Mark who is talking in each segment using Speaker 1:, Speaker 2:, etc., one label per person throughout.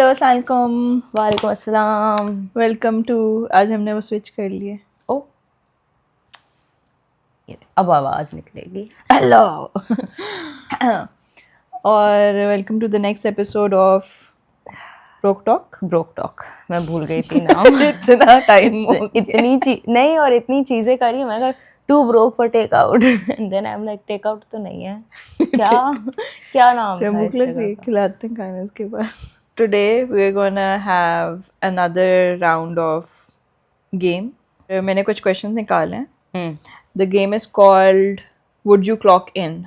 Speaker 1: Hello अस्सलाम वालेकुम,
Speaker 2: वालेकुम अस्सलाम।
Speaker 1: Welcome to. आज हमने वो स्विच कर लिए।
Speaker 2: ओ ये अब आवाज निकलेगी।
Speaker 1: हेलो और welcome to the next episode of Broke Talk.
Speaker 2: Broke Talk मैं भूल गई थी नाम।
Speaker 1: इतना टाइम हो गया।
Speaker 2: इतनी चीज नहीं और इतनी चीजें करी मैं कहा to Broke for take out and then I am like take out तो नहीं है क्या क्या नाम
Speaker 1: जब
Speaker 2: था
Speaker 1: भूख
Speaker 2: इस
Speaker 1: लग
Speaker 2: जगह
Speaker 1: रही
Speaker 2: का।
Speaker 1: खिलाते हैं खाना इसके बाद। Today we are gonna have another round of game. मैंने कुछ क्वेश्चंस निकाले हैं।
Speaker 2: Hmm
Speaker 1: the game is called would you clock in.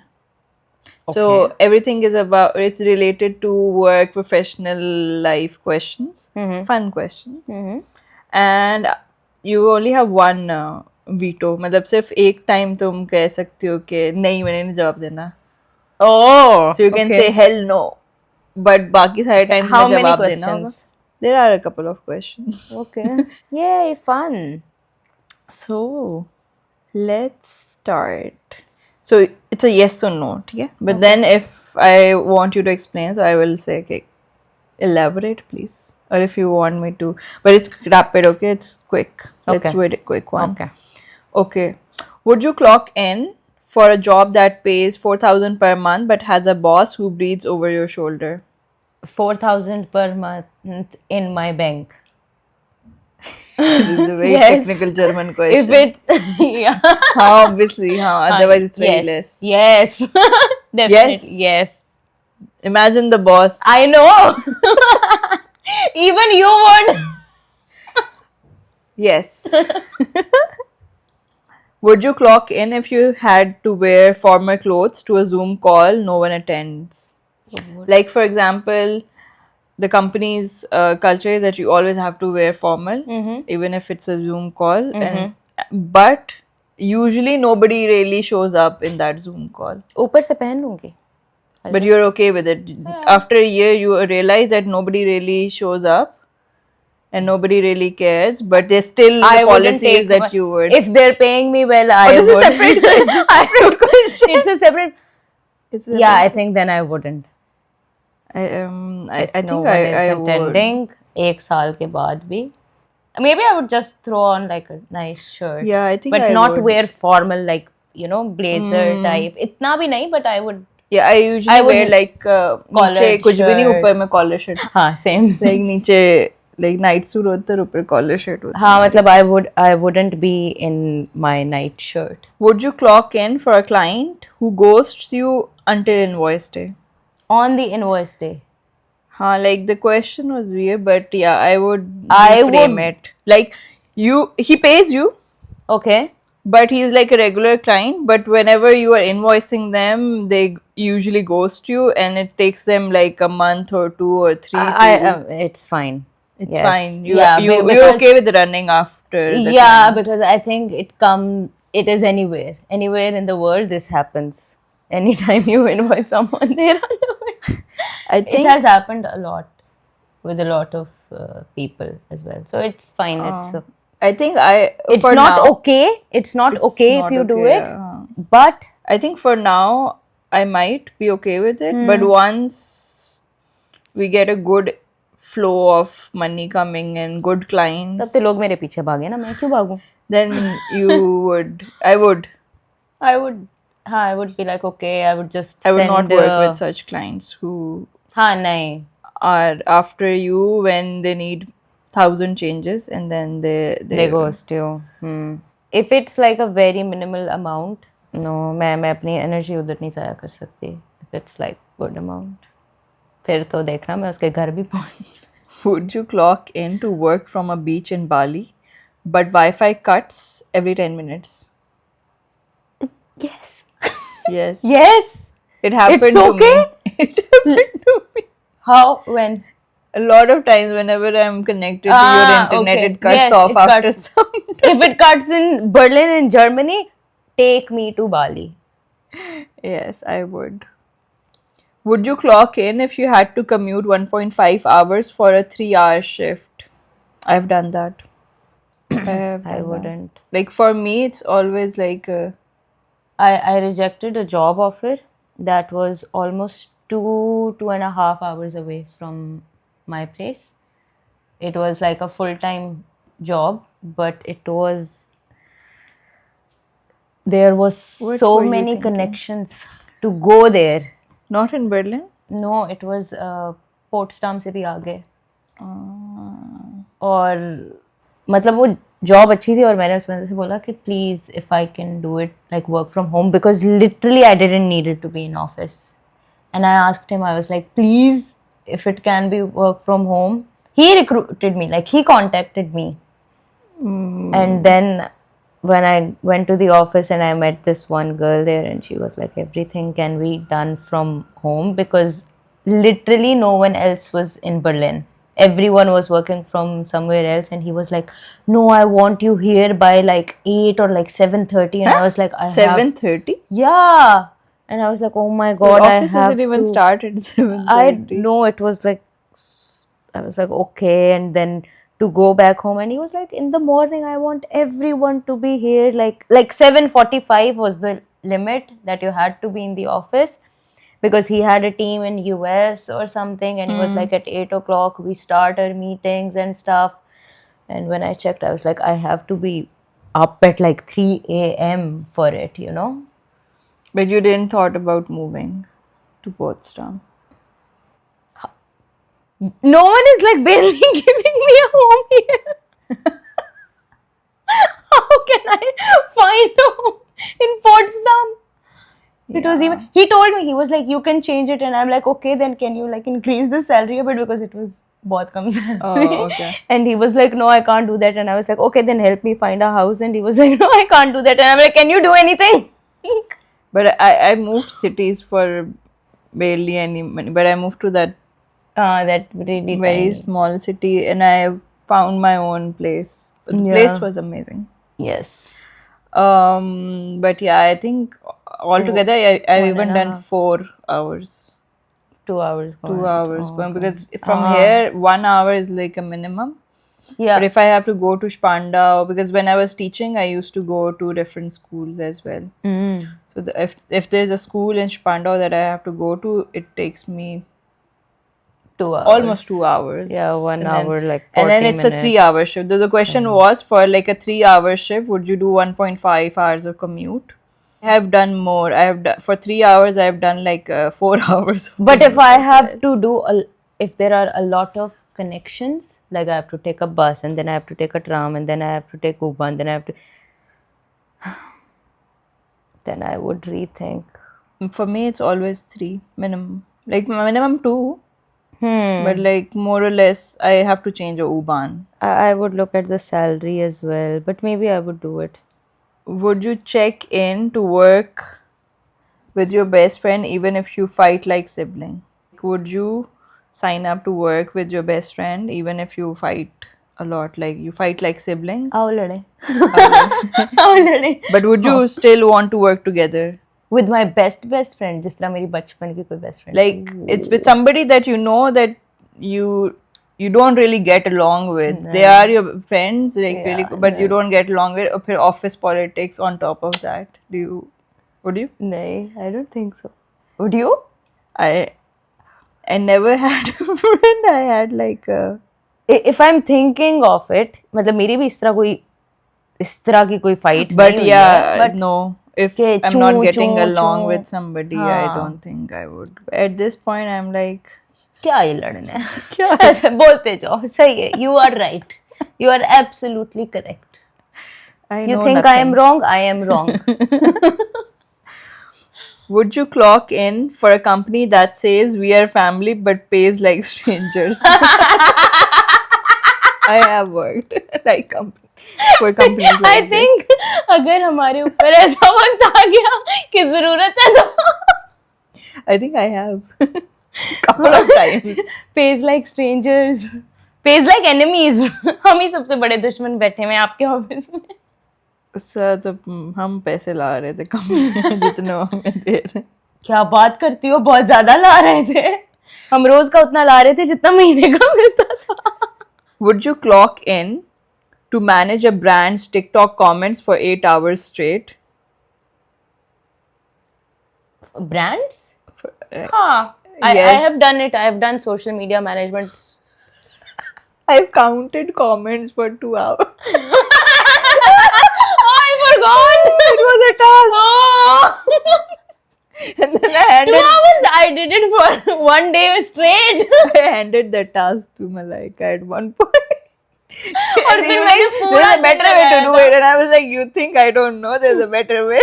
Speaker 1: So
Speaker 2: Okay.
Speaker 1: everything is about, it's related to work, professional life questions, fun questions, and you only have one veto. मतलब सिर्फ एक time तुम कह सकती हो कि नहीं मैंने नहीं जवाब देना.
Speaker 2: Oh,
Speaker 1: So you can
Speaker 2: okay.
Speaker 1: say hell no, but बाकी सारे टाइम
Speaker 2: How
Speaker 1: तुम्हें
Speaker 2: many
Speaker 1: जवाब देना होगा.
Speaker 2: questions?
Speaker 1: There are a couple of questions.
Speaker 2: Okay. Yay, fun.
Speaker 1: So let's start. So it's a yes or no, okay? But then if I want you to explain, so I will say, okay, elaborate, please. Or if you want me to, but it's rapid, okay? It's quick. Let's
Speaker 2: Okay.
Speaker 1: do it a quick one.
Speaker 2: Okay.
Speaker 1: Okay. Would you clock in for a job that pays 4,000 per month but has a boss who breathes over your shoulder?
Speaker 2: 4,000 per month in my bank.
Speaker 1: This is a very
Speaker 2: Yes.
Speaker 1: technical German question.
Speaker 2: If it, yeah.
Speaker 1: Obviously, otherwise it's very
Speaker 2: yes.
Speaker 1: less.
Speaker 2: Yes. Definitely. Yes.
Speaker 1: Imagine the boss.
Speaker 2: I know. Even you would.
Speaker 1: Yes. Would you clock in if you had to wear formal clothes to a Zoom call no one attends? Like, for example, the company's culture is that you always have to wear formal, even if it's a Zoom call. But usually nobody really shows up in that Zoom call.
Speaker 2: ऊपर से पहन लूंगी.
Speaker 1: But you're okay with it. After a year, you realize that nobody really shows up. And nobody really cares, but there's still the policy is that you would.
Speaker 2: If they're paying me well, I
Speaker 1: this
Speaker 2: would.
Speaker 1: is separate. Separate question.
Speaker 2: It's a separate.
Speaker 1: It's a
Speaker 2: Yeah, I think then I wouldn't.
Speaker 1: I
Speaker 2: If
Speaker 1: think
Speaker 2: no one is
Speaker 1: I would.
Speaker 2: attending, एक साल के बाद भी. Maybe I would just throw on like a nice shirt.
Speaker 1: Yeah, I think
Speaker 2: but
Speaker 1: I
Speaker 2: not
Speaker 1: would.
Speaker 2: wear formal like blazer type. इतना भी नहीं, but I would.
Speaker 1: Yeah, I usually wear like नीचे कुछ भी नहीं ऊपर में collar shirt.
Speaker 2: हाँ, same.
Speaker 1: Like नीचे like night suit होता है ऊपर collar shirt होता है.
Speaker 2: हाँ, मतलब I wouldn't be in my night shirt.
Speaker 1: Would you clock in for a client who ghosts you until invoice day?
Speaker 2: On the invoice day.
Speaker 1: हाँ, like the question was weird, but yeah, I would
Speaker 2: I
Speaker 1: frame
Speaker 2: would-
Speaker 1: it. Like he pays you,
Speaker 2: Okay.
Speaker 1: but he's like a regular client. But whenever you are invoicing them, they usually ghost you, and it takes them like a month or 2 or 3.
Speaker 2: It's fine.
Speaker 1: It's
Speaker 2: Yes.
Speaker 1: fine.
Speaker 2: Yeah,
Speaker 1: You're
Speaker 2: because-
Speaker 1: okay with running after the
Speaker 2: Yeah,
Speaker 1: client.
Speaker 2: because I think it is anywhere in the world this happens. Anytime you invoice someone, they run away.
Speaker 1: I
Speaker 2: It
Speaker 1: think
Speaker 2: has happened a lot with a lot of people as well. So it's fine. It's
Speaker 1: for
Speaker 2: not
Speaker 1: now,
Speaker 2: okay. It's not
Speaker 1: it's
Speaker 2: okay
Speaker 1: not
Speaker 2: if you do
Speaker 1: okay,
Speaker 2: it. But
Speaker 1: I think for now I might be okay with it. But once we get a good flow of money coming and good clients,
Speaker 2: तब तो लोग मेरे पीछे भागे ना, मैं क्यों भागूं?
Speaker 1: then you would. I would.
Speaker 2: I would be like, okay, I would just
Speaker 1: I would
Speaker 2: send,
Speaker 1: not work with such clients who
Speaker 2: हाँ, नहीं.
Speaker 1: are after you when they need 1,000 changes and then
Speaker 2: They ghost you. If it's like a very minimal amount, no, मैं अपनी energy उधर नहीं जाया कर सकती. If it's like good amount, फिर तो देखना मैं उसके घर भी पहुंच.
Speaker 1: Would you clock in to work from a beach in Bali, but Wi-Fi cuts every 10 minutes?
Speaker 2: Yes.
Speaker 1: Yes.
Speaker 2: Yes.
Speaker 1: It happened
Speaker 2: It's
Speaker 1: to
Speaker 2: okay?
Speaker 1: me. It happened to me.
Speaker 2: How? When?
Speaker 1: A lot of times whenever I'm connected to your internet,
Speaker 2: Okay.
Speaker 1: it cuts
Speaker 2: Yes,
Speaker 1: off
Speaker 2: it
Speaker 1: after
Speaker 2: cuts.
Speaker 1: some
Speaker 2: If it cuts in Berlin in Germany, take me to Bali.
Speaker 1: Yes, I would. Would you clock in if you had to commute 1.5 hours for a 3-hour shift? I've done that.
Speaker 2: I wouldn't.
Speaker 1: Like for me, it's always like
Speaker 2: I rejected a job offer that was almost 2.5 hours away from my place. It was like a full-time job, but there was
Speaker 1: What
Speaker 2: so
Speaker 1: were you
Speaker 2: many
Speaker 1: thinking?
Speaker 2: connections to go there.
Speaker 1: Not in Berlin?
Speaker 2: No, it was Potsdam से भी आगे.
Speaker 1: Uh,
Speaker 2: और मतलब वो job अच्छी थी और मैंने उस वजह से बोला कि please if I can do it like work from home because literally I didn't need it to be in office and I asked him I was like please if it can be work from home. He recruited me, like he contacted me. And then when I went to the office and I met this one girl there, and she was like, everything can be done from home because literally no one else was in Berlin. Everyone was working from somewhere else, and he was like, no, I want you here by like 8 or like 7:30. And I was like, I have
Speaker 1: 7:30?
Speaker 2: yeah. And I was like, oh my
Speaker 1: The
Speaker 2: god, I
Speaker 1: office
Speaker 2: have
Speaker 1: doesn't even
Speaker 2: to.
Speaker 1: start at 7:30.
Speaker 2: I know it was like, I was like, okay. And then to go back home, and he was like, in the morning, I want everyone to be here. Like 7:45 was the limit that you had to be in the office because he had a team in US or something. And he was like, at 8 o'clock, we start our meetings and stuff. And when I checked, I was like, I have to be up at like 3 a.m. for it, you know?
Speaker 1: But you didn't thought about moving to Potsdam.
Speaker 2: No one is like barely giving me a home here. How can I find a home in Potsdam? It was even, he told me, he was like, you can change it. And I'm like, okay, then can you like increase the salary a bit because it was bahut kam salary.
Speaker 1: Oh, okay.
Speaker 2: And he was like, no, I can't do that. And I was like, okay, then help me find a house. And he was like, no, I can't do that. And I'm like, can you do anything?
Speaker 1: But I moved cities for barely any money. But I moved to that
Speaker 2: That really
Speaker 1: very
Speaker 2: tiny.
Speaker 1: small city and I found my own place. But the
Speaker 2: Yeah.
Speaker 1: place was amazing.
Speaker 2: Yes.
Speaker 1: But yeah, I think altogether I've even
Speaker 2: and a
Speaker 1: done
Speaker 2: half.
Speaker 1: 4 hours.
Speaker 2: 2 hours going.
Speaker 1: 2 hours
Speaker 2: Oh,
Speaker 1: going
Speaker 2: okay.
Speaker 1: because from here 1 hour is like a minimum.
Speaker 2: Yeah.
Speaker 1: But if I have to go to Spandau, because when I was teaching, I used to go to different schools as well. So if there's a school in Spandau that I have to go to, it takes me
Speaker 2: 2 hours.
Speaker 1: almost 2 hours.
Speaker 2: Yeah, 1
Speaker 1: And then-
Speaker 2: hour, like 40
Speaker 1: And then it's a
Speaker 2: minutes.
Speaker 1: 3-hour shift. The question was for like a 3-hour shift, would you do 1.5 hours of commute? I have done more. I have done, for 3 hours. I have done like 4 hours. Of
Speaker 2: But if
Speaker 1: commute
Speaker 2: I
Speaker 1: as
Speaker 2: have
Speaker 1: well.
Speaker 2: to do, if there are a lot of connections, like I have to take a bus and then I have to take a tram and then I have to take Uber and then I have to, then I would rethink.
Speaker 1: For me, it's always 3 minimum. Like minimum 2. But like more or less, I have to change a U-Bahn.
Speaker 2: I would look at the salary as well, but maybe I would do it.
Speaker 1: Would you check in to work with your best friend even if you fight like sibling? Would you sign up to work with your best friend even if you fight a lot, like you fight like siblings?
Speaker 2: I'll lade. I'll lade.
Speaker 1: But would you still want to work together?
Speaker 2: With my best friend, जिस तरह मेरी बचपन की कोई best friend.
Speaker 1: Like it's with somebody that you know that you don't really get along with. They are your friends, like really, but you don't get along with. Or फिर office politics on top of that. Would you?
Speaker 2: No, I don't think so. Would you?
Speaker 1: I never had a friend. I had like a,
Speaker 2: If I'm thinking of it, मतलब मेरी भी इस तरह की कोई fight
Speaker 1: but
Speaker 2: नहीं हुई
Speaker 1: yeah,
Speaker 2: है, but
Speaker 1: no. If
Speaker 2: के
Speaker 1: I'm not getting
Speaker 2: चूं,
Speaker 1: along
Speaker 2: चूं.
Speaker 1: with somebody, I
Speaker 2: हाँ.
Speaker 1: don't think I would. At this point, I'm like,
Speaker 2: क्या ये लड़ना है? ऐसे बोलते जाओ, सही है. You are right. You are absolutely correct.
Speaker 1: I
Speaker 2: You
Speaker 1: know
Speaker 2: think I am
Speaker 1: nothing.
Speaker 2: wrong? I am wrong.
Speaker 1: Would you clock in for a company that says we are family but pays like strangers? I have worked like for companies like
Speaker 2: I think अगर हमारे ऊपर ऐसा वक्त आ गया कि जरूरत है तो
Speaker 1: this. I think I have couple of times.
Speaker 2: pays like strangers, pays like enemies. हम ही सबसे बड़े दुश्मन बैठे हुए हैं आपके ऑफिस में.
Speaker 1: उससे तो हम पैसे ला रहे थे कंपनी जितने हमें दे रहे.
Speaker 2: क्या बात करती हो, बहुत ज्यादा ला रहे थे. हम रोज का उतना ला रहे थे जितना महीने का मिलता था.
Speaker 1: Would you clock in to manage a brand's TikTok comments for 8 hours straight?
Speaker 2: Brands?
Speaker 1: For,
Speaker 2: हाँ. I
Speaker 1: Yes.
Speaker 2: have done it. I have done social media management
Speaker 1: I've counted comments for 2 hours.
Speaker 2: I forgot.
Speaker 1: It was a task.
Speaker 2: Oh.
Speaker 1: And then
Speaker 2: 2 hours. I did it for 1 day straight.
Speaker 1: I handed the task to Malaika at one point.
Speaker 2: और
Speaker 1: And
Speaker 2: फिर
Speaker 1: he
Speaker 2: मैंने
Speaker 1: was like,
Speaker 2: पूरा
Speaker 1: there's a better
Speaker 2: दिन
Speaker 1: way to
Speaker 2: लगाया
Speaker 1: do
Speaker 2: था.
Speaker 1: it. And I was like, you think I don't know? There's a better way.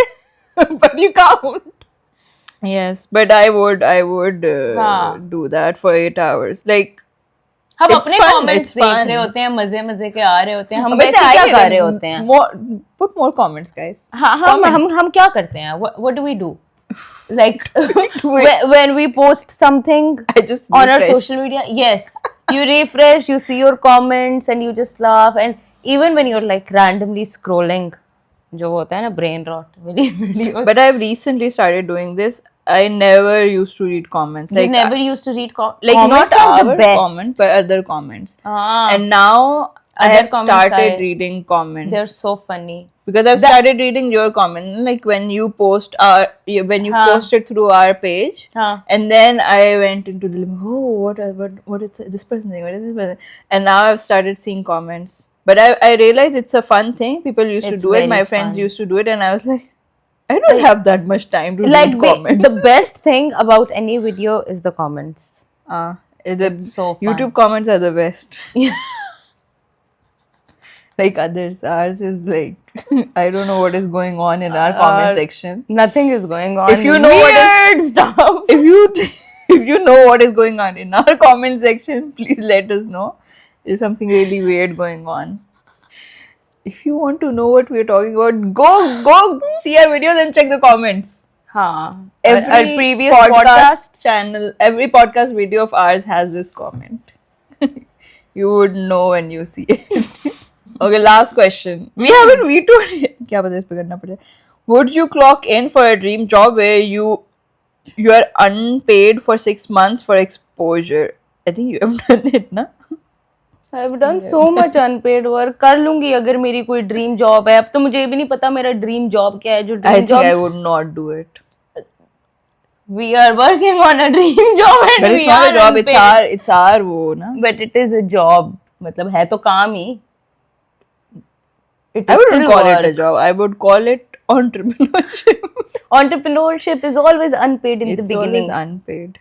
Speaker 1: But you count. Yes, but I would
Speaker 2: हाँ.
Speaker 1: do that for 8 hours. Like,
Speaker 2: हम
Speaker 1: It's
Speaker 2: अपने
Speaker 1: fun,
Speaker 2: comments
Speaker 1: it's
Speaker 2: देख
Speaker 1: fun.
Speaker 2: रहे होते हैं, मजे मजे के आ रहे होते हैं, हम
Speaker 1: but
Speaker 2: वैसे
Speaker 1: I
Speaker 2: क्या
Speaker 1: get
Speaker 2: कर
Speaker 1: it.
Speaker 2: रहे होते हैं.
Speaker 1: Put more comments, guys.
Speaker 2: हाँ हम क्या करते हैं? What do we do? Like
Speaker 1: Wait.
Speaker 2: when we post something
Speaker 1: I just
Speaker 2: on our
Speaker 1: refresh.
Speaker 2: social media, yes, you refresh, you see your comments and you just laugh. And even when you're like randomly scrolling, जो होता है ना brain rot videos.
Speaker 1: But I've recently started doing this. I never used to read comments.
Speaker 2: You
Speaker 1: Like,
Speaker 2: never used to read
Speaker 1: like
Speaker 2: comments.
Speaker 1: not
Speaker 2: Are the
Speaker 1: our
Speaker 2: best.
Speaker 1: comments, but other comments.
Speaker 2: Ah,
Speaker 1: And now I
Speaker 2: Other
Speaker 1: have
Speaker 2: comments
Speaker 1: started
Speaker 2: I-
Speaker 1: reading comments.
Speaker 2: they're so funny.
Speaker 1: Because I've started reading your comment, like when you post when you
Speaker 2: Huh.
Speaker 1: post it through our page,
Speaker 2: Huh.
Speaker 1: and then I went into the oh what is this person saying? What is this person? And now I've started seeing comments. But I realize it's a fun thing. People used to
Speaker 2: It's
Speaker 1: do it.
Speaker 2: very
Speaker 1: My friends
Speaker 2: fun.
Speaker 1: used to do it, and I was like, I don't have that much time to
Speaker 2: Like
Speaker 1: read comments.
Speaker 2: the best thing about any video is the comments.
Speaker 1: The
Speaker 2: so fun.
Speaker 1: YouTube comments are the best.
Speaker 2: Yeah.
Speaker 1: Like others, ours is like I don't know what is going on in our comment section.
Speaker 2: Nothing is going on.
Speaker 1: If you know what
Speaker 2: weird stuff.
Speaker 1: If you if you know what is going on in our comment section, please let us know. There's something really weird going on. If you want to know what we're talking about, go see our videos and check the comments.
Speaker 2: हाँ.
Speaker 1: Every
Speaker 2: Our previous
Speaker 1: podcast
Speaker 2: podcasts.
Speaker 1: channel, every podcast video of ours has this comment. You would know when you see it. Okay, last question. We haven't vetoed it. क्या पता इस पे करना पड़े. Would you clock in for a dream job where you are unpaid for 6 months for exposure? I think you have done it, na?
Speaker 2: I've done so much unpaid work. कर लूंगी अगर मेरी कोई ड्रीम जॉब है. अब तो मुझे ये भी नहीं पता मेरा ड्रीम जॉब क्या है. जो
Speaker 1: I
Speaker 2: dream
Speaker 1: think
Speaker 2: job
Speaker 1: I would not do it.
Speaker 2: we are working on a dream job and
Speaker 1: But
Speaker 2: we
Speaker 1: it's not
Speaker 2: are
Speaker 1: a job.
Speaker 2: unpaid.
Speaker 1: It's our वो ना.
Speaker 2: But it is a job. मतलब है तो काम ही. It
Speaker 1: I
Speaker 2: is
Speaker 1: wouldn't
Speaker 2: still
Speaker 1: call it a
Speaker 2: work.
Speaker 1: job. I would call it entrepreneurship.
Speaker 2: Entrepreneurship is always unpaid in the
Speaker 1: It's
Speaker 2: beginning.
Speaker 1: always unpaid.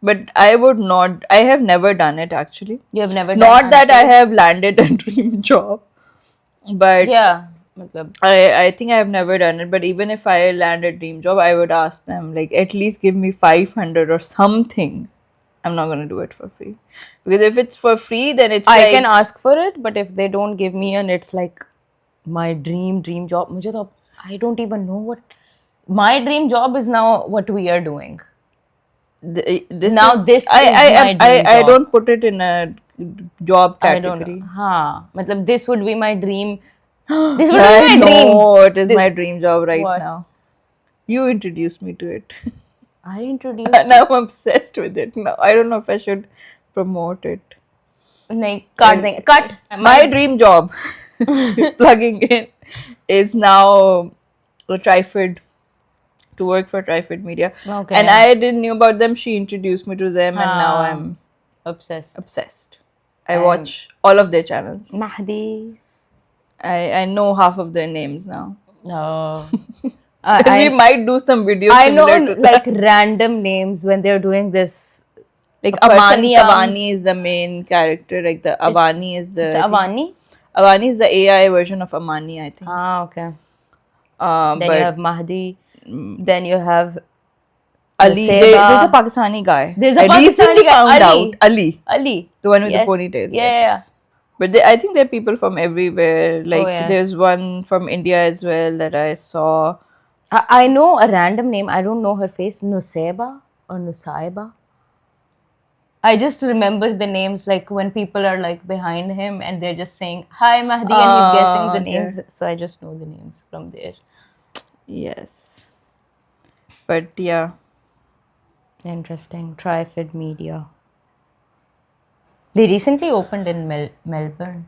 Speaker 1: But I would not. I have never done it actually.
Speaker 2: You have never done
Speaker 1: Not that I
Speaker 2: unpaid?
Speaker 1: have landed a dream job, but
Speaker 2: Yeah. मतलब
Speaker 1: I think I have never done it. But even if I land a dream job, I would ask them like at least give me 500 or something. I'm not gonna do it for free because if it's for free, then it's
Speaker 2: I
Speaker 1: like
Speaker 2: can ask for it, but if they don't give me and it's like my dream job, मुझे तो I don't even know what my dream job is now. What we are doing
Speaker 1: this
Speaker 2: now.
Speaker 1: is,
Speaker 2: This
Speaker 1: I,
Speaker 2: is
Speaker 1: I,
Speaker 2: my dream
Speaker 1: I
Speaker 2: job.
Speaker 1: don't put it in a job
Speaker 2: I don't
Speaker 1: category.
Speaker 2: know. हाँ, मतलब this would be my dream. This would be
Speaker 1: I
Speaker 2: my
Speaker 1: know
Speaker 2: dream.
Speaker 1: it is my dream job right
Speaker 2: What?
Speaker 1: now. You introduced me to it.
Speaker 2: I introduced.
Speaker 1: And I'm obsessed with it now. I don't know if I should promote it.
Speaker 2: नहीं काट देंगे. Cut.
Speaker 1: My dream job, plugging in, is now Trifid, to work for Trifid Media.
Speaker 2: Okay.
Speaker 1: And I didn't knew about them. She introduced me to them, and now
Speaker 2: Ah.
Speaker 1: I'm
Speaker 2: Obsessed.
Speaker 1: obsessed. I watch all of their channels.
Speaker 2: Mahdi.
Speaker 1: I know half of their names now.
Speaker 2: No.
Speaker 1: We might do some videos
Speaker 2: I know
Speaker 1: similar to
Speaker 2: like
Speaker 1: that.
Speaker 2: random names when they're doing this.
Speaker 1: Like
Speaker 2: a person
Speaker 1: Avani.
Speaker 2: comes-
Speaker 1: Avani is the main character. Like the Avani is the
Speaker 2: It's Avani.
Speaker 1: Avani is the AI version of Amani, I think.
Speaker 2: Ah, okay. Then
Speaker 1: But
Speaker 2: you have Mahdi. Then you have
Speaker 1: Ali,
Speaker 2: Nusaiba.
Speaker 1: there's a Pakistani guy.
Speaker 2: There's a
Speaker 1: I
Speaker 2: Pakistani
Speaker 1: recently
Speaker 2: guy,
Speaker 1: found
Speaker 2: Ali.
Speaker 1: out. Ali,
Speaker 2: Ali.
Speaker 1: the one with
Speaker 2: Yes.
Speaker 1: the ponytail.
Speaker 2: Yeah,
Speaker 1: yes. But I think there are people from everywhere. Like
Speaker 2: yes.
Speaker 1: there's one from India as well that I saw.
Speaker 2: I know a random name. I don't know her face. Nusaiba or Nusaiba. I just remember the names like when people are like behind him and they're just saying hi Mahdi and he's guessing the
Speaker 1: okay.
Speaker 2: names. So I just know the names from there.
Speaker 1: Yes. But yeah.
Speaker 2: Interesting. Trifid Media. They recently opened in Melbourne.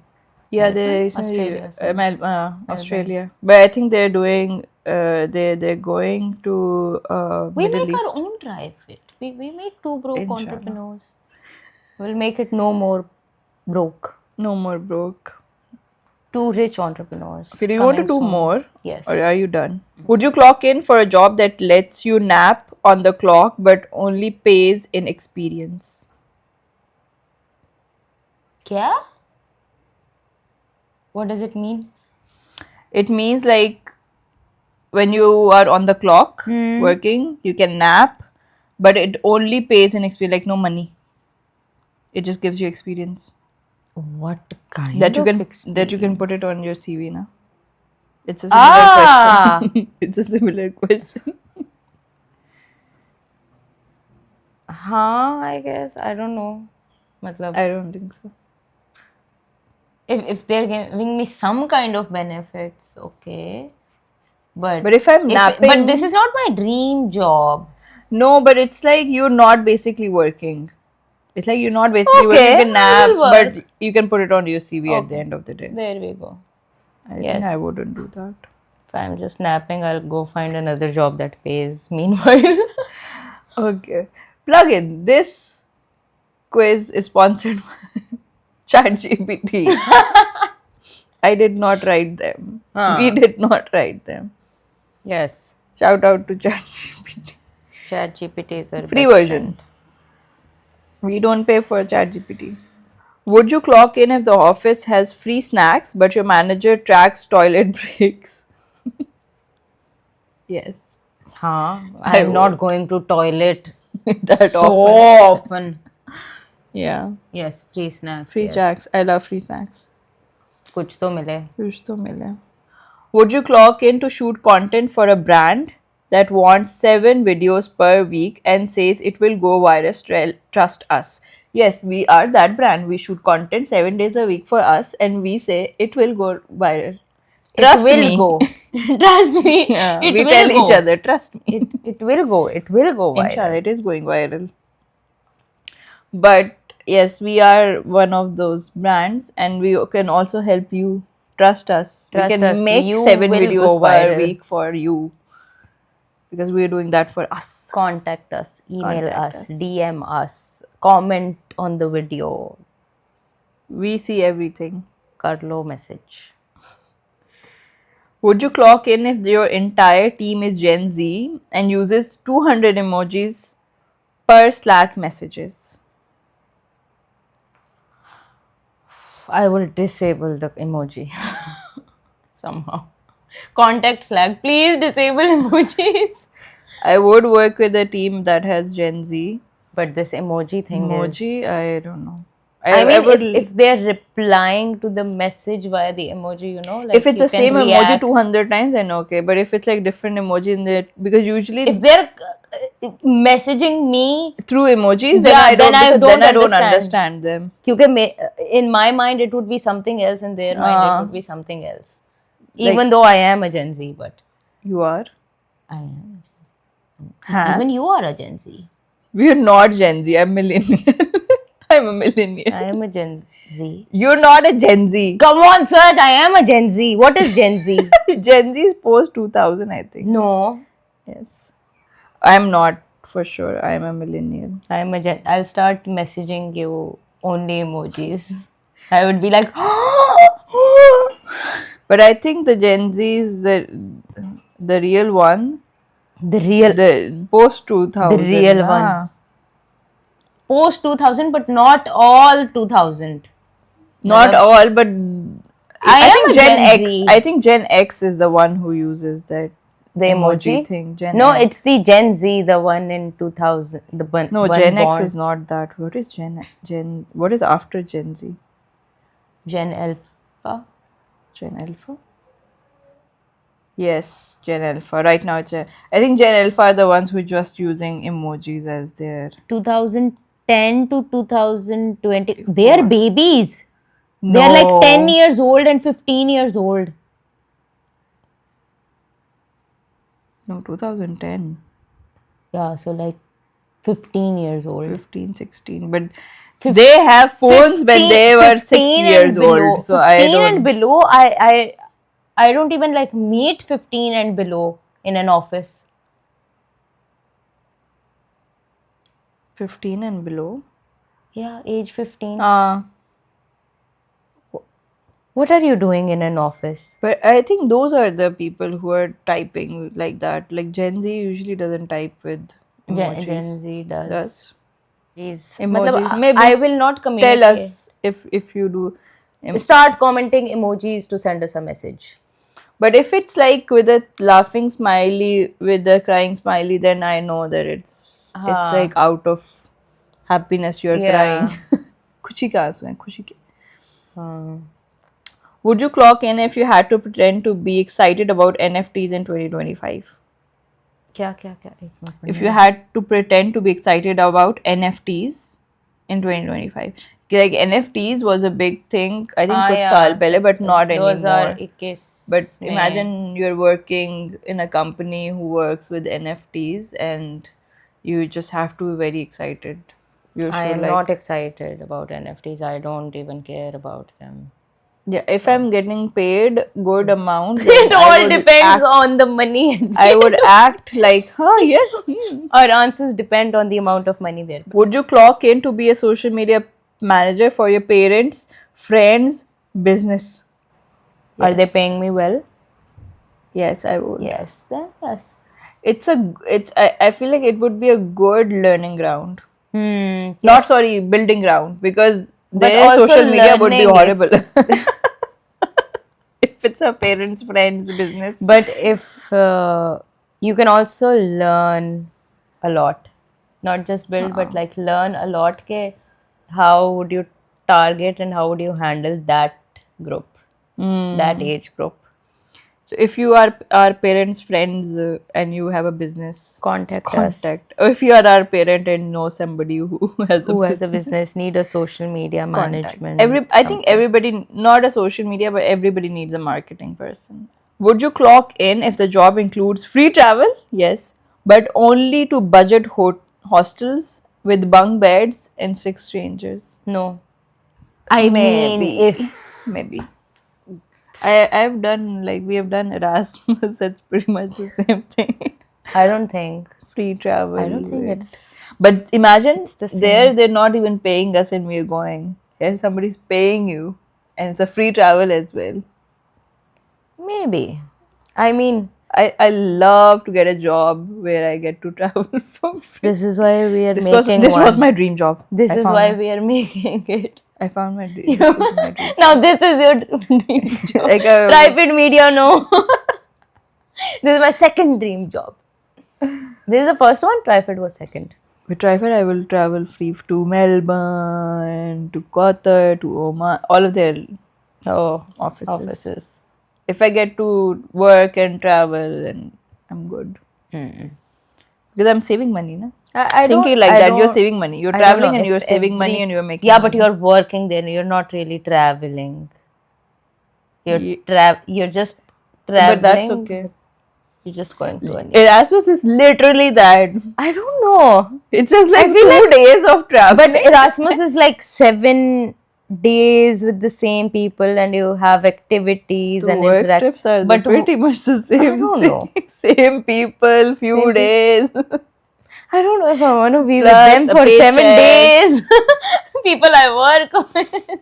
Speaker 1: Yeah, they recently
Speaker 2: Australia or something.
Speaker 1: Australia. But I think they're doing they're going to
Speaker 2: We
Speaker 1: Middle
Speaker 2: make
Speaker 1: East.
Speaker 2: our own Trifid. We make two broke
Speaker 1: Inshallah.
Speaker 2: entrepreneurs. We'll make it no more broke.
Speaker 1: No more broke.
Speaker 2: 2 rich entrepreneurs.
Speaker 1: Okay, do you want to
Speaker 2: coming
Speaker 1: do
Speaker 2: soon.
Speaker 1: more?
Speaker 2: Yes.
Speaker 1: Or are you done? Would you clock in for a job that lets you nap on the clock but only pays in experience?
Speaker 2: क्या? What does it mean?
Speaker 1: It means like when you are on the clock working, you can nap, but it only pays in experience, like no money. It just gives you experience
Speaker 2: What kind
Speaker 1: that you
Speaker 2: of
Speaker 1: can
Speaker 2: experience?
Speaker 1: that you can put it on your CV now. It's a similar question. It's a similar question.
Speaker 2: हाँ, I guess. I don't know. मतलब,
Speaker 1: I don't think so.
Speaker 2: if they're giving me some kind of benefits, okay.
Speaker 1: But if I'm napping,
Speaker 2: but this is not my dream job.
Speaker 1: no, but it's like you're not basically working. It's like you're not basically working.
Speaker 2: Okay,
Speaker 1: You can
Speaker 2: I
Speaker 1: nap,
Speaker 2: will
Speaker 1: but
Speaker 2: work.
Speaker 1: you can put it on your CV at the
Speaker 2: Okay.
Speaker 1: end of the day.
Speaker 2: There we go.
Speaker 1: I think
Speaker 2: Yes.
Speaker 1: I wouldn't do that.
Speaker 2: If I'm just napping, I'll go find another job that pays. Meanwhile,
Speaker 1: Okay. Plug in. This quiz is sponsored by ChatGPT. I did not write them. We did not write them.
Speaker 2: yes,
Speaker 1: Shout out to ChatGPT.
Speaker 2: ChatGPT is our
Speaker 1: Free
Speaker 2: best
Speaker 1: version.
Speaker 2: friend.
Speaker 1: We don't pay for ChatGPT. Would you clock in if the office has free snacks but your manager tracks toilet breaks? Yes.
Speaker 2: I'm not going to toilet
Speaker 1: That
Speaker 2: so
Speaker 1: often.
Speaker 2: often.
Speaker 1: Yeah.
Speaker 2: Yes, free snacks.
Speaker 1: Free
Speaker 2: yes.
Speaker 1: snacks. I love free snacks.
Speaker 2: कुछ तो मिले.
Speaker 1: कुछ तो मिले. Would you clock in to shoot content for a brand that wants 7 videos per week and says it will go viral? Trust us. Yes, we are that brand. We shoot content 7 days a week for us and we say it will go viral. Trust
Speaker 2: it will
Speaker 1: me.
Speaker 2: go. Trust me.
Speaker 1: Yeah,
Speaker 2: it
Speaker 1: we
Speaker 2: will
Speaker 1: tell
Speaker 2: go.
Speaker 1: each other, trust me.
Speaker 2: It will go. It will go viral.
Speaker 1: Inshallah, it is going viral. But yes, we are one of those brands and we can also help you. Trust us.
Speaker 2: Trust
Speaker 1: we can
Speaker 2: us,
Speaker 1: make
Speaker 2: you
Speaker 1: 7
Speaker 2: will
Speaker 1: videos
Speaker 2: go
Speaker 1: per
Speaker 2: viral.
Speaker 1: week for you. Because we are doing that for us.
Speaker 2: Contact us, email
Speaker 1: Contact
Speaker 2: us,
Speaker 1: us.
Speaker 2: DM us, comment on the video,
Speaker 1: We see everything.
Speaker 2: kar lo message.
Speaker 1: Would you clock in if your entire team is Gen Z and uses 200 emojis per Slack messages?
Speaker 2: I will disable the emoji somehow. Contact Slack, please disable emojis.
Speaker 1: I would work with a team that has Gen Z.
Speaker 2: But this emoji thing
Speaker 1: Emoji,
Speaker 2: is.
Speaker 1: I don't know.
Speaker 2: I mean,
Speaker 1: would,
Speaker 2: if they're replying to the message via the emoji, you know, like
Speaker 1: if it's
Speaker 2: you
Speaker 1: the
Speaker 2: can
Speaker 1: same emoji
Speaker 2: react.
Speaker 1: 200 times, then okay. But if it's like different emoji in there, because usually
Speaker 2: If they're messaging me,
Speaker 1: through emojis, then
Speaker 2: Yeah,
Speaker 1: I don't,
Speaker 2: then I
Speaker 1: because then I
Speaker 2: don't
Speaker 1: don't understand them.
Speaker 2: because in my mind it would be something else, in their mind it would be something else.
Speaker 1: Like-
Speaker 2: Even though I am a Gen Z, but
Speaker 1: You are?
Speaker 2: I am a Gen Z.
Speaker 1: Huh?
Speaker 2: Even you are a Gen Z.
Speaker 1: We are not Gen Z. I'm millennial. I'm a millennial.
Speaker 2: I am a Gen Z.
Speaker 1: You're not a Gen Z.
Speaker 2: Come on, search. I am a Gen Z. What is Gen Z?
Speaker 1: Gen Z is post 2000, I think.
Speaker 2: No,
Speaker 1: Yes. I'm not for sure. I'm a millennial.
Speaker 2: I am a Gen. I'll start messaging you only emojis. I would be like,
Speaker 1: But I think the Gen Z is the real one. The post 2000.
Speaker 2: The real one. Post 2000, but not all 2000.
Speaker 1: Not all, but
Speaker 2: I am
Speaker 1: think
Speaker 2: a
Speaker 1: Gen
Speaker 2: Gen
Speaker 1: X.
Speaker 2: Z.
Speaker 1: I think Gen X is the one who uses that
Speaker 2: The emoji
Speaker 1: thing. Gen
Speaker 2: No,
Speaker 1: X.
Speaker 2: it's the Gen Z, the one in 2000. The one.
Speaker 1: No,
Speaker 2: one
Speaker 1: Gen X
Speaker 2: born.
Speaker 1: is not that. What is Gen? What is after Gen Z?
Speaker 2: Gen Alpha.
Speaker 1: Gen Alpha. Yes, Gen Alpha. Right now, I think Gen Alpha are the ones who are just using emojis as their.
Speaker 2: 2010 to 2020. They're babies. They're
Speaker 1: No.
Speaker 2: like 10 years old and 15 years old.
Speaker 1: No, 2010,
Speaker 2: Yeah, so like 15 years old.
Speaker 1: 15, 16. But they have phones when they were 6
Speaker 2: 15 and
Speaker 1: years
Speaker 2: below.
Speaker 1: old. So
Speaker 2: 15
Speaker 1: I don't.
Speaker 2: and below, I don't even like meet 15 and below in an office.
Speaker 1: 15 and below.
Speaker 2: Yeah, age 15. What are you doing in an office?
Speaker 1: But I think those are the people who are typing like that. Like Gen Z usually doesn't type with emojis.
Speaker 2: Gen Z does.
Speaker 1: Does
Speaker 2: Jeez.
Speaker 1: emoji?
Speaker 2: मतलब
Speaker 1: Maybe
Speaker 2: I will not
Speaker 1: tell
Speaker 2: communicate.
Speaker 1: us if you do.
Speaker 2: Start commenting emojis to send us a message.
Speaker 1: But if it's like with a laughing smiley with a crying smiley, then I know that it's like out of happiness you're
Speaker 2: Yeah.
Speaker 1: crying. खुशी का आंसू है, खुशी के.
Speaker 2: हाँ.
Speaker 1: Would you clock in if you had to pretend to be excited about NFTs in 2025?
Speaker 2: क्या क्या क्या एक minute.
Speaker 1: If you had to pretend to be excited about NFTs in 2025. Like NFTs was a big thing, I think कुछ साल पहले, but not anymore.
Speaker 2: 2021
Speaker 1: But
Speaker 2: में.
Speaker 1: imagine you're working in a company who works with NFTs and you just have to be very excited. You
Speaker 2: I
Speaker 1: should
Speaker 2: am
Speaker 1: like,
Speaker 2: not excited about NFTs. I don't even care about them.
Speaker 1: yeah, if I'm getting paid good amount,
Speaker 2: It
Speaker 1: then I
Speaker 2: all
Speaker 1: would
Speaker 2: depends
Speaker 1: act,
Speaker 2: on the money.
Speaker 1: I would act like, huh, yes.
Speaker 2: Our answers depend on the amount of money there.
Speaker 1: Would you clock in to be a social media manager for your parents, friends, business?
Speaker 2: Are they
Speaker 1: Yes.
Speaker 2: paying me well?
Speaker 1: Yes, I would.
Speaker 2: Yes, then yes.
Speaker 1: I feel like it would be a good learning ground.
Speaker 2: Hmm.
Speaker 1: Not sorry, building ground, because
Speaker 2: But
Speaker 1: their
Speaker 2: also
Speaker 1: social media would be
Speaker 2: learning if-
Speaker 1: horrible. If it's a parents, friends, business.
Speaker 2: But if you can also learn a lot, not just build, but like learn a lot. Ke how would you target and how would you handle that group, that age group?
Speaker 1: So if you are our parents, friends, and you have a business,
Speaker 2: Contact us.
Speaker 1: or if you are our parent and know somebody who has
Speaker 2: Who
Speaker 1: a
Speaker 2: has a business, need a social media management.
Speaker 1: I think everybody, not a social media, but everybody needs a marketing person. Would you clock in if the job includes free travel? Yes, but only to budget hostels with bunk beds and 6 strangers.
Speaker 2: No. I mean,
Speaker 1: Maybe.
Speaker 2: if
Speaker 1: Maybe. I've done, like, we have done Erasmus. That's pretty much the same thing.
Speaker 2: I don't think.
Speaker 1: Free travel.
Speaker 2: I don't think
Speaker 1: with-
Speaker 2: it's.
Speaker 1: But imagine
Speaker 2: the
Speaker 1: there they're not even paying us and we're going. Here somebody's paying you, and it's a free travel as well.
Speaker 2: Maybe. I mean,
Speaker 1: I love to get a job where I get to travel for free.
Speaker 2: this is why we are
Speaker 1: This
Speaker 2: making
Speaker 1: was
Speaker 2: one.
Speaker 1: my dream job.
Speaker 2: This
Speaker 1: I
Speaker 2: is
Speaker 1: found
Speaker 2: why
Speaker 1: it.
Speaker 2: we are making it.
Speaker 1: I found my dream. This is my dream.
Speaker 2: Now this is your dream job.
Speaker 1: Like
Speaker 2: Tripod Media, no. This is my second dream job. This is the first one. Tripod was second.
Speaker 1: with Trifid, I will travel free to Melbourne, to Qatar, to Oman, all of their
Speaker 2: Oh,
Speaker 1: offices. If I get to work and travel, then I'm good. Because I'm saving money, na?
Speaker 2: I
Speaker 1: Thinking
Speaker 2: don't-
Speaker 1: like
Speaker 2: I
Speaker 1: that, you're
Speaker 2: don't-
Speaker 1: saving money. You're
Speaker 2: I don't
Speaker 1: traveling
Speaker 2: know
Speaker 1: and you're
Speaker 2: if
Speaker 1: saving money
Speaker 2: every-
Speaker 1: and you're making
Speaker 2: Yeah,
Speaker 1: money.
Speaker 2: but you're working there. You're not really traveling. You're you're just traveling.
Speaker 1: But that's okay.
Speaker 2: You're just going to a new.
Speaker 1: Erasmus is literally that.
Speaker 2: I don't know.
Speaker 1: It's just like 2 days of travel.
Speaker 2: But Erasmus is like 7 days with the same people and you have activities and
Speaker 1: work
Speaker 2: interact.
Speaker 1: trips are
Speaker 2: but
Speaker 1: pretty much the same
Speaker 2: don't
Speaker 1: thing.
Speaker 2: know.
Speaker 1: Same people, few
Speaker 2: Same
Speaker 1: days.
Speaker 2: I don't know if I want to be
Speaker 1: Plus
Speaker 2: with them
Speaker 1: a
Speaker 2: for 7
Speaker 1: paycheck.
Speaker 2: days. People I work with.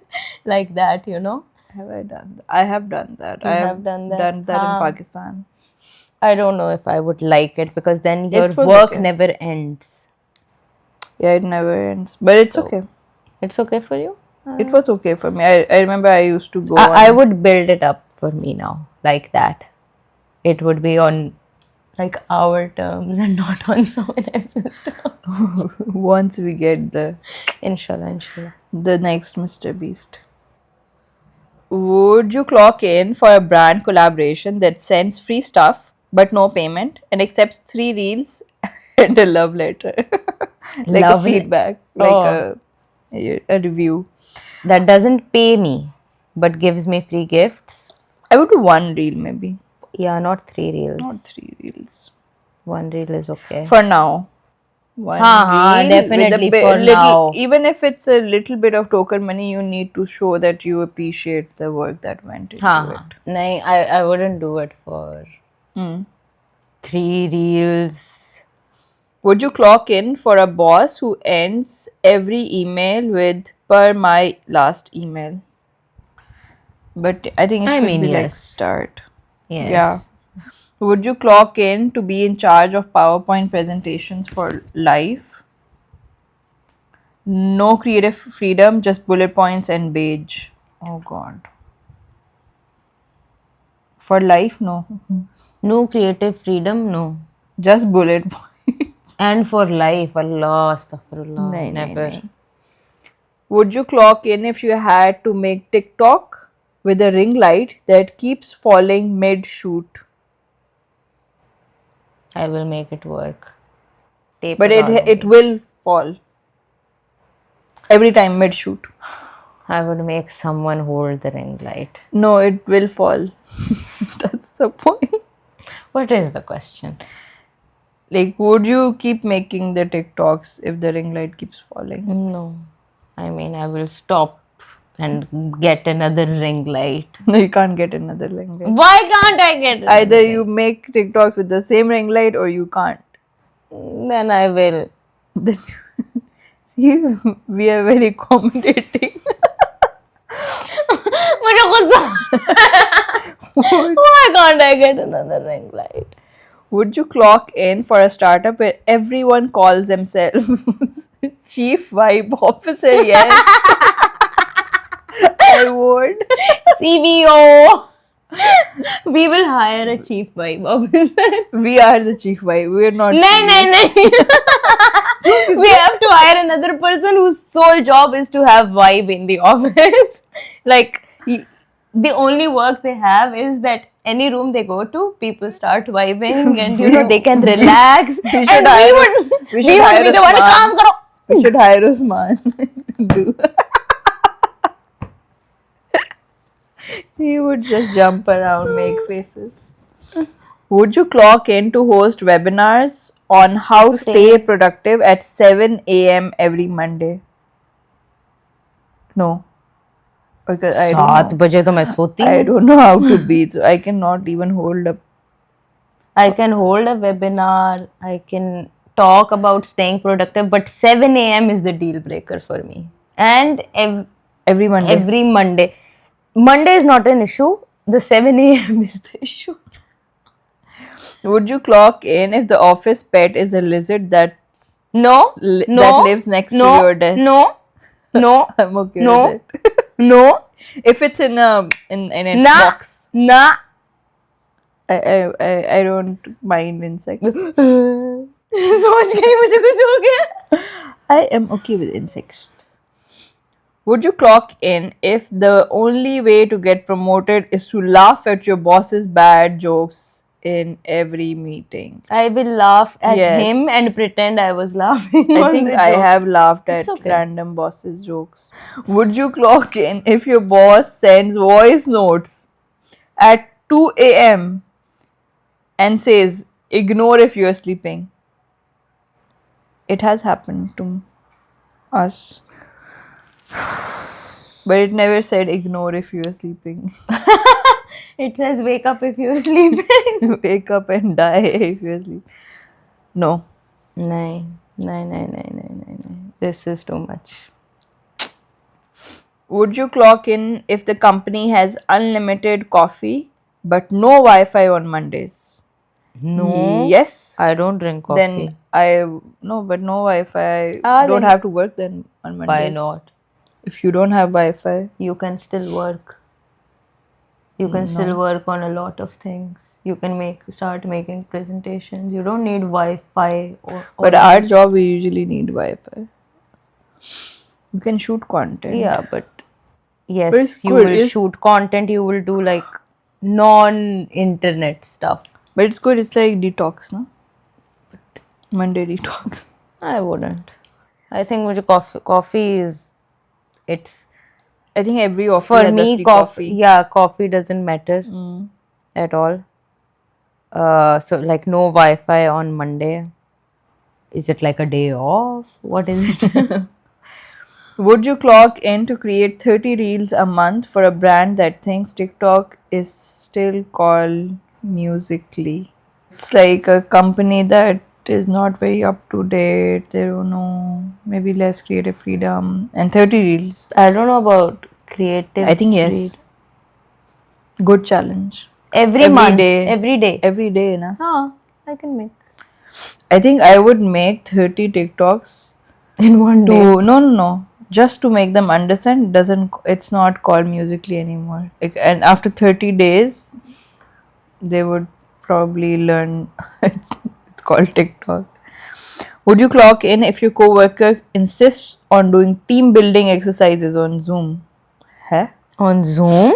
Speaker 2: Like that, you know.
Speaker 1: Have I done that? I have done that. I
Speaker 2: have done that?
Speaker 1: in Pakistan.
Speaker 2: I don't know if I would like it because then your
Speaker 1: was
Speaker 2: work
Speaker 1: okay.
Speaker 2: never ends.
Speaker 1: Yeah, it never ends. But it's okay.
Speaker 2: It's okay for you?
Speaker 1: It was okay for me. I remember I used to go
Speaker 2: I
Speaker 1: on.
Speaker 2: would build it up for me now, like that. It would be on like our terms and not on someone else's terms.
Speaker 1: Once we get
Speaker 2: Inshallah, inshallah.
Speaker 1: the next Mr. Beast. Would you clock in for a brand collaboration that sends free stuff but no payment and accepts 3 reels and a love letter? Like
Speaker 2: Love
Speaker 1: a feedback, like a review.
Speaker 2: That doesn't pay me, but gives me free gifts.
Speaker 1: I would do 1 reel maybe,
Speaker 2: Yeah, not 3 reels.
Speaker 1: not 3 reels.
Speaker 2: 1 reel is okay.
Speaker 1: For now. One reel
Speaker 2: definitely
Speaker 1: with a
Speaker 2: for
Speaker 1: little,
Speaker 2: now.
Speaker 1: even if it's a little bit of token money, you need to show that you appreciate the work that went into it.
Speaker 2: Nahin, I wouldn't do it for 3 reels.
Speaker 1: Would you clock in for a boss who ends every email with per my last email? But I think it
Speaker 2: I
Speaker 1: should
Speaker 2: mean,
Speaker 1: be like
Speaker 2: yes.
Speaker 1: start.
Speaker 2: Yes.
Speaker 1: Yeah. Would you clock in to be in charge of PowerPoint presentations for life? No creative freedom, just bullet points and beige. Oh god. For life, no.
Speaker 2: No creative freedom, no.
Speaker 1: Just bullet points.
Speaker 2: And for life, Allah, astaghfirullah,
Speaker 1: Nahi, nahi,
Speaker 2: never.
Speaker 1: nahi. Would you clock in if you had to make TikTok with a ring light that keeps falling mid shoot?
Speaker 2: I will make it work. Tape
Speaker 1: But
Speaker 2: लगा
Speaker 1: it
Speaker 2: दूंगी.
Speaker 1: will fall every time mid shoot.
Speaker 2: I would make someone hold the ring light.
Speaker 1: No, it will fall. That's the point.
Speaker 2: What is the question?
Speaker 1: Like, would you keep making the TikToks if the ring light keeps falling?
Speaker 2: No. I mean, I will stop and get another ring light.
Speaker 1: No, you can't get another ring light.
Speaker 2: Why can't I get it?
Speaker 1: Either you make TikToks with the same ring light or you can't.
Speaker 2: Then I will.
Speaker 1: Then see, we are very accommodating.
Speaker 2: मुझे गुस्सा. Why can't I get another ring light?
Speaker 1: Would you clock in for a startup where everyone calls themselves Chief Vibe Officer? Yes. I would.
Speaker 2: CVO. We will hire a chief vibe officer.
Speaker 1: We are the Chief Vibe. We are not.
Speaker 2: No. We have to hire another person whose sole job is to have vibe in the office. Like, the only work they have is that any room they go to, people start vibing and they can relax.
Speaker 1: We should
Speaker 2: and
Speaker 1: hire
Speaker 2: we
Speaker 1: us-
Speaker 2: would,
Speaker 1: we
Speaker 2: we
Speaker 1: should
Speaker 2: would
Speaker 1: hire
Speaker 2: be the one,
Speaker 1: Usman.
Speaker 2: काम करो.
Speaker 1: We should hire Usman to do. He would just jump around, make faces. Would you clock in to host webinars on how to stay productive at 7 a.m. every Monday? No. Because I don't
Speaker 2: 7
Speaker 1: know.
Speaker 2: बजे तो मैं सोती
Speaker 1: I
Speaker 2: हूँ.
Speaker 1: don't know how to be, so I cannot even hold up.
Speaker 2: I can hold a webinar. I can talk about staying productive, but 7 a.m. is the deal breaker for me. And
Speaker 1: Every Monday.
Speaker 2: every Monday. Monday is not an issue. The 7 a.m. is the issue.
Speaker 1: Would you clock in if the office pet is a lizard that
Speaker 2: No.
Speaker 1: that lives next to your desk?
Speaker 2: No.
Speaker 1: I'm okay
Speaker 2: No.
Speaker 1: with it.
Speaker 2: No.
Speaker 1: If it's in its
Speaker 2: Nah.
Speaker 1: box,
Speaker 2: Nah.
Speaker 1: I don't mind insects.
Speaker 2: सोच के ही मुझे कुछ हो गया.
Speaker 1: I am okay with insects. Would you clock in if the only way to get promoted is to laugh at your boss's bad jokes in every meeting?
Speaker 2: I will laugh at
Speaker 1: Yes.
Speaker 2: him and pretend I was laughing.
Speaker 1: I
Speaker 2: on
Speaker 1: think
Speaker 2: the
Speaker 1: I
Speaker 2: joke.
Speaker 1: have laughed
Speaker 2: It's
Speaker 1: at
Speaker 2: okay.
Speaker 1: random bosses' jokes. Would you clock in if your boss sends voice notes at 2 a.m. and says, ignore if you're sleeping? It has happened to us. But it never said ignore if you're sleeping.
Speaker 2: It says wake up if you're sleeping.
Speaker 1: Wake up and die if you're sleeping. No.
Speaker 2: No. This is too much.
Speaker 1: Would you clock in if the company has unlimited coffee but no Wi-Fi on Mondays?
Speaker 2: No.
Speaker 1: Yes.
Speaker 2: I don't drink coffee.
Speaker 1: Then no, but no Wi-Fi.
Speaker 2: Ah,
Speaker 1: Don't
Speaker 2: then-
Speaker 1: have to work then on Mondays.
Speaker 2: Why not?
Speaker 1: If you don't have Wi-Fi,
Speaker 2: You can still work. You can still work on a lot of things. You can start making presentations. You don't need Wi-Fi
Speaker 1: but our job we usually need Wi-Fi. You can shoot content.
Speaker 2: Yeah, but yes,
Speaker 1: But it's
Speaker 2: you
Speaker 1: good.
Speaker 2: will
Speaker 1: It's-
Speaker 2: shoot content. You will do like non-internet stuff.
Speaker 1: But it's good. It's like detox, no? Monday detox.
Speaker 2: I wouldn't. I think मुझे coffee is it's
Speaker 1: I think every office
Speaker 2: for
Speaker 1: has a
Speaker 2: me
Speaker 1: free
Speaker 2: coffee. Yeah, coffee doesn't matter at all. So like no Wi-Fi on Monday. Is it like a day off? What is it?
Speaker 1: Would you clock in to create 30 reels a month for a brand that thinks TikTok is still called Musically? It's like a company that is not very up to date. They don't know, maybe less creative freedom, and 30 reels.
Speaker 2: I don't know about creative.
Speaker 1: I think yes. Good challenge.
Speaker 2: Every month,
Speaker 1: day.
Speaker 2: every day.
Speaker 1: Every day, na.
Speaker 2: I can make
Speaker 1: I think I would make 30 TikToks
Speaker 2: in one day.
Speaker 1: to no. Just to make them understand it's not called Musically anymore. And after 30 days, they would probably learn it's called TikTok. Would you clock in if your coworker insists on doing team building exercises on Zoom? Huh?
Speaker 2: On Zoom?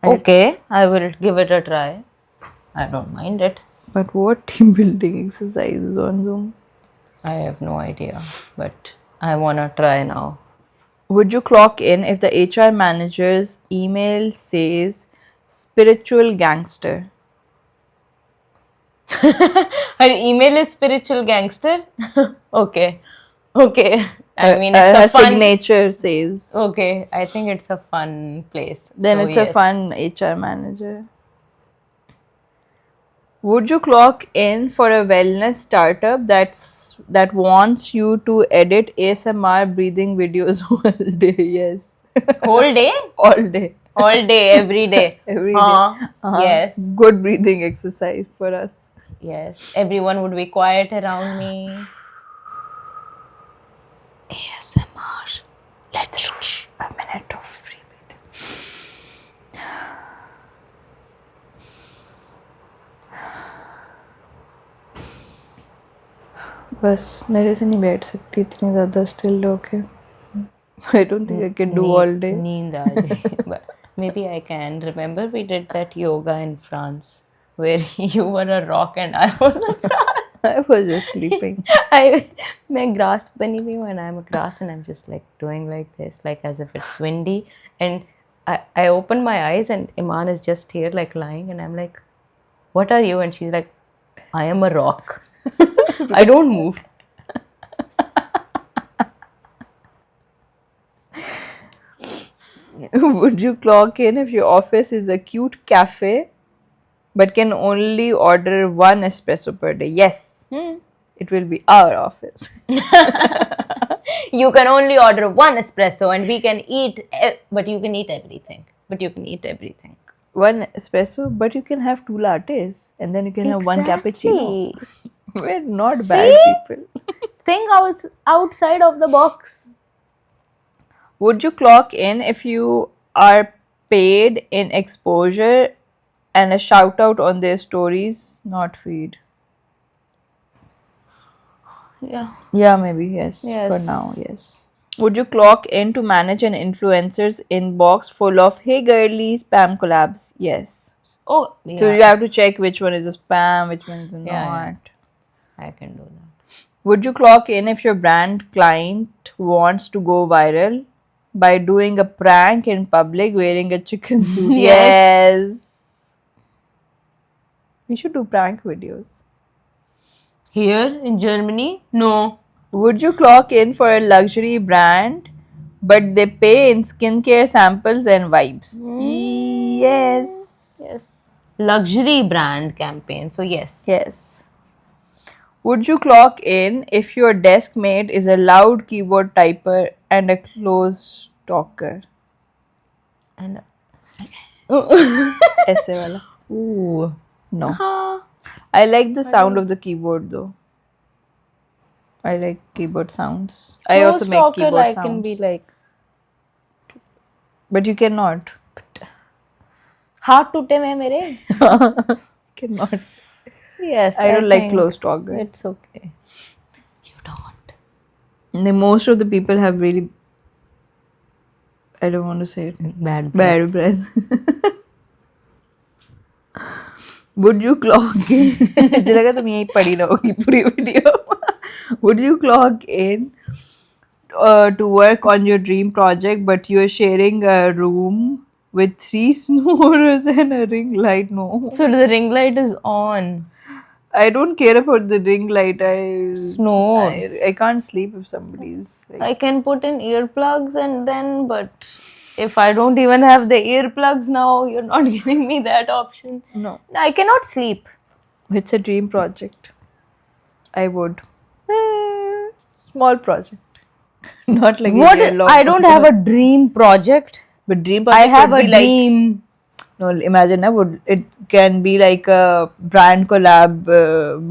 Speaker 2: Okay, I will give it a try. I don't mind it.
Speaker 1: But what team building exercises on Zoom?
Speaker 2: I have no idea, but I wanna try now.
Speaker 1: Would you clock in if the HR manager's email says spiritual gangster?
Speaker 2: Her email is spiritual gangster. Okay. I mean, it's
Speaker 1: Her
Speaker 2: a fun.
Speaker 1: signature says.
Speaker 2: Okay, I think it's a fun place.
Speaker 1: Then
Speaker 2: So,
Speaker 1: it's a
Speaker 2: yes.
Speaker 1: fun HR manager. Would you clock in for a wellness startup that wants you to edit ASMR breathing videos all day? Yes.
Speaker 2: Whole day,
Speaker 1: All day.
Speaker 2: all day, every day.
Speaker 1: Every day.
Speaker 2: Yes,
Speaker 1: Good breathing exercise for us.
Speaker 2: yes. Everyone would be quiet around me. ASMR.
Speaker 1: Let's rush a minute of free breathing. बस मेरे से नहीं बैठ सकती इतनी ज़्यादा still होके. I don't think I can do all day.
Speaker 2: Neend aa jaye. But maybe I can. Remember we did that yoga in France where you were a rock and I was a grass.
Speaker 1: I was just sleeping.
Speaker 2: मैं grass बनी हुई हूँ and I'm a grass and I'm just like doing like this, like as if it's windy. And I open my eyes and Iman is just here like lying and I'm like, what are you? And she's like, I am a rock. I don't move.
Speaker 1: Would you clock in if your office is a cute cafe but can only order one espresso per day? Yes. It will be our office.
Speaker 2: You can only order one espresso and we can eat, but you can eat everything.
Speaker 1: One espresso, but you can have 2 lattes and then you can have one cappuccino. We're not bad people.
Speaker 2: Think outside of the box.
Speaker 1: Would you clock in if you are paid in exposure and a shout out on their stories, not feed?
Speaker 2: Yeah.
Speaker 1: Yeah, maybe yes.
Speaker 2: Yes.
Speaker 1: For now, yes. Would you clock in to manage an influencer's inbox full of hey girly spam collabs? Yes.
Speaker 2: Oh, yeah.
Speaker 1: So you have to check which one is a spam, which one is not.
Speaker 2: Yeah. I can do that.
Speaker 1: Would you clock in if your brand client wants to go viral by doing a prank in public wearing a chicken suit?
Speaker 2: Yes.
Speaker 1: We should do prank videos.
Speaker 2: Here in Germany? No.
Speaker 1: Would you clock in for a luxury brand but they pay in skincare samples and vibes? Yes.
Speaker 2: Luxury brand campaign. So yes.
Speaker 1: Yes. Would you clock in if your desk mate is a loud keyboard typer and a close talker?
Speaker 2: And
Speaker 1: ऐसे वाला.
Speaker 2: ooh.
Speaker 1: No. I like the sound of the keyboard though. I like keyboard sounds. I also make
Speaker 2: Talker,
Speaker 1: keyboard
Speaker 2: I
Speaker 1: sounds.
Speaker 2: can be like
Speaker 1: But you cannot.
Speaker 2: हाथ टूटे में मेरे.
Speaker 1: Cannot.
Speaker 2: Yes.
Speaker 1: I don't like
Speaker 2: think
Speaker 1: close talkers.
Speaker 2: It's okay. You don't.
Speaker 1: Most of the people have really, I don't want to say it,
Speaker 2: Bad.
Speaker 1: bad breath. Would you clock in? मुझे लगा तुम यही पढ़ी रहोगी पूरी video. Would you clock in to work on your dream project but you're sharing a room with 3 snorers and a ring light? No.
Speaker 2: So the ring light is on.
Speaker 1: I don't care about the ring light.
Speaker 2: Snores.
Speaker 1: I can't sleep if somebody's like,
Speaker 2: I can put in earplugs and then, but if I don't even have the earplugs now, you're not giving me that option.
Speaker 1: no.
Speaker 2: I cannot sleep.
Speaker 1: It's a dream project. I would. Small project. Not like a
Speaker 2: What?
Speaker 1: year long
Speaker 2: I don't have a dream project.
Speaker 1: But dream
Speaker 2: I
Speaker 1: project
Speaker 2: have
Speaker 1: would
Speaker 2: a
Speaker 1: be like,
Speaker 2: dream.
Speaker 1: no, imagine it can be like a brand collab,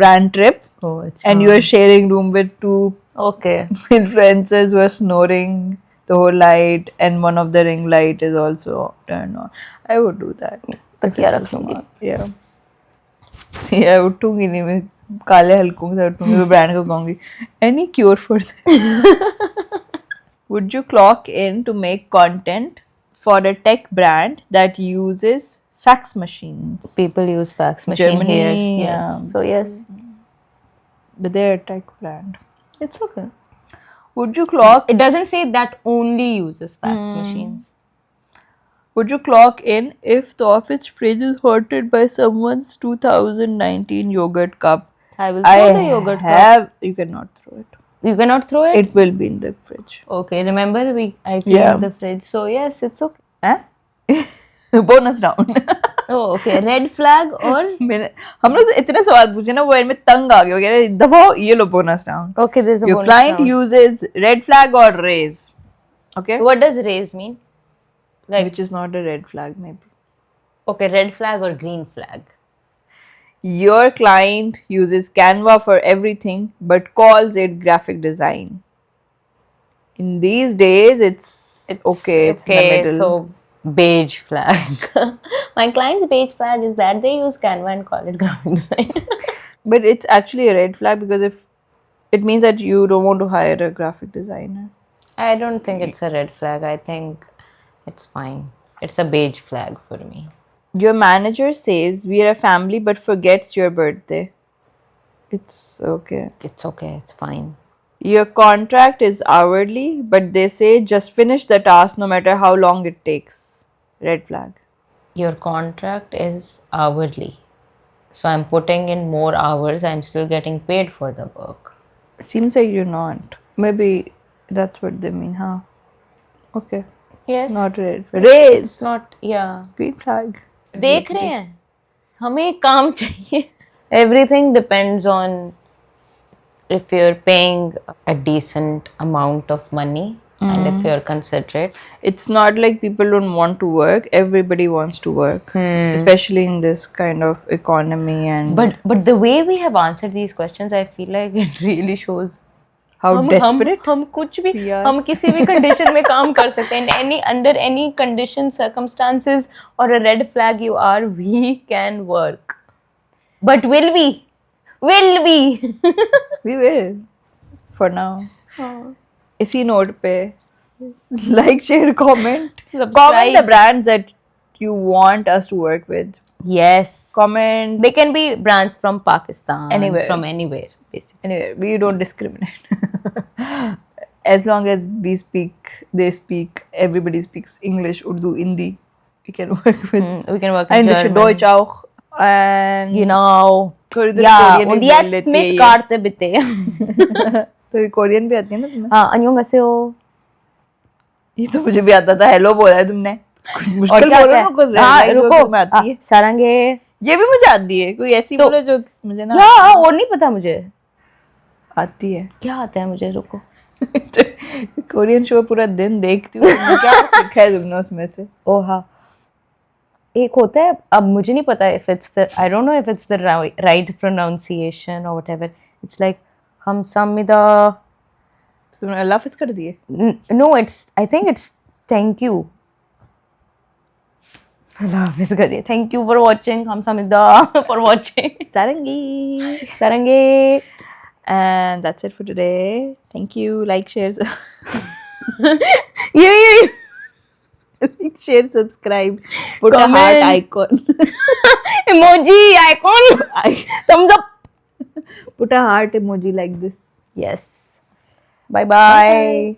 Speaker 1: brand trip,
Speaker 2: Oh, it's
Speaker 1: and you are sharing room with two
Speaker 2: okay.
Speaker 1: influencers who are snoring the whole night, and one of the ring light is also turned on. I would do that. If
Speaker 2: तकिया
Speaker 1: it's a
Speaker 2: रख लूंगी.
Speaker 1: small, yeah. Yeah, उठूंगी नहीं मैं, काले हल्कों से उठूंगी, तो brand को कहूंगी any cure for this? Would you clock in to make content for a tech brand that uses fax machines?
Speaker 2: People use fax machine
Speaker 1: Germany,
Speaker 2: here. Yes.
Speaker 1: yeah.
Speaker 2: So yes,
Speaker 1: But they're a tech brand.
Speaker 2: it's okay.
Speaker 1: Would you clock?
Speaker 2: It doesn't say that only uses fax machines.
Speaker 1: Would you clock in if the office fridge is haunted by someone's 2019 yogurt cup?
Speaker 2: I will throw the yogurt cup.
Speaker 1: You cannot throw it.
Speaker 2: You cannot throw it.
Speaker 1: It will be in the fridge.
Speaker 2: Okay. Remember I cleaned
Speaker 1: Yeah.
Speaker 2: the fridge. So yes, it's okay.
Speaker 1: Eh? Bonus round.
Speaker 2: Oh, okay. Red flag or
Speaker 1: हम लोग से इतने सवाल पूछे ना, वो इनमें तंग आ गए, कह रहे दफा ये लो bonus round.
Speaker 2: okay, there's a
Speaker 1: Your
Speaker 2: bonus
Speaker 1: client
Speaker 2: round.
Speaker 1: uses red flag or raise. Okay?
Speaker 2: What does raise mean? Like
Speaker 1: Which is not a red flag, maybe.
Speaker 2: okay, red flag or green flag.
Speaker 1: Your client uses Canva for everything but calls it graphic design. In these days, it's okay. It's in the middle.
Speaker 2: So beige flag. My client's beige flag is that they use Canva and call it graphic design.
Speaker 1: But it's actually a red flag, because if it means that you don't want to hire a graphic designer.
Speaker 2: I don't think it's a red flag. I think it's fine. It's a beige flag for me.
Speaker 1: Your manager says we are a family but forgets your birthday. It's okay.
Speaker 2: It's okay. It's fine.
Speaker 1: Your contract is hourly, but they say just finish the task no matter how long it takes. Red flag.
Speaker 2: Your contract is hourly. So I'm putting in more hours. I'm still getting paid for the work.
Speaker 1: Seems like you're not. Maybe that's what they mean, huh? Okay.
Speaker 2: Yes.
Speaker 1: Not red. Raise.
Speaker 2: It's not. Yeah.
Speaker 1: Green flag.
Speaker 2: देख रहे हैं हमें काम चाहिए. Everything depends on if you're paying a decent amount of money and if you're considerate.
Speaker 1: It's not like people don't want to work. Everybody wants to work, especially in this kind of economy. And
Speaker 2: But the way we have answered these questions, I feel like it really shows
Speaker 1: how desperate
Speaker 2: हम कुछ भी
Speaker 1: we are.
Speaker 2: हम किसी भी condition में काम कर सकते हैं. Under any condition, circumstances or a red flag you are, we can work. But will we? Will we?
Speaker 1: we will. For now. इसी note पे like, share, comment.
Speaker 2: Subscribe.
Speaker 1: Comment the brands that you want us to work with.
Speaker 2: Yes.
Speaker 1: Comment.
Speaker 2: They can be brands from Pakistan.
Speaker 1: Anywhere.
Speaker 2: From anywhere, basically.
Speaker 1: Anyway, we don't discriminate. As long as we speak, they speak, everybody speaks English, Urdu, Hindi, we can work with.
Speaker 2: We can work in
Speaker 1: Englische,
Speaker 2: German.
Speaker 1: Deutsch auch. And
Speaker 2: Genau.
Speaker 1: थोड़ी देर
Speaker 2: Ja,
Speaker 1: Korean
Speaker 2: und
Speaker 1: भी बोल
Speaker 2: jetzt
Speaker 1: लेती है
Speaker 2: mit
Speaker 1: ये.
Speaker 2: Karte bitte.
Speaker 1: तो Korean भी आती है ना तुम्हें?
Speaker 2: हाँ, 안녕하세요.
Speaker 1: ये तो मुझे भी आता था. हेलो बोला है तुमने. कुछ
Speaker 2: और
Speaker 1: मुश्किल
Speaker 2: क्या
Speaker 1: बोलो
Speaker 2: आता
Speaker 1: ना,
Speaker 2: है?
Speaker 1: कुछ
Speaker 2: हाँ,
Speaker 1: like जो
Speaker 2: रुको.
Speaker 1: तुम्हें आती है.
Speaker 2: सारंगे.
Speaker 1: ये भी मुझे आती है. कोई ऐसी
Speaker 2: तो-
Speaker 1: बोलो जो मुझे ना
Speaker 2: क्या? और नहीं पता मुझे.
Speaker 1: आती है.
Speaker 2: क्या आता है मुझे? रुको.
Speaker 1: कोरियन शो पूरा दिन देखती हूँ. तुमने क्या सीखा है तुमने उसमें से?
Speaker 2: ओ हाँ. एक होता है, अब मुझे नहीं पता if it's the, I don't know if it's the right pronunciation or whatever. It's like हमसामिदा.
Speaker 1: तुमने अल्लाह हाफिज कर दिए.
Speaker 2: No, I think it's thank you. अल्लाह हाफिज कर दिए. Thank you for watching. हमसामिदा for watching.
Speaker 1: Sarangi.
Speaker 2: सारंगे.
Speaker 1: And that's it for today. Thank you. Like, share,
Speaker 2: ये
Speaker 1: like, share, subscribe. Put
Speaker 2: Comment.
Speaker 1: a heart icon.
Speaker 2: emoji icon. Thumbs up.
Speaker 1: Put a heart emoji like this.
Speaker 2: Yes. Bye bye.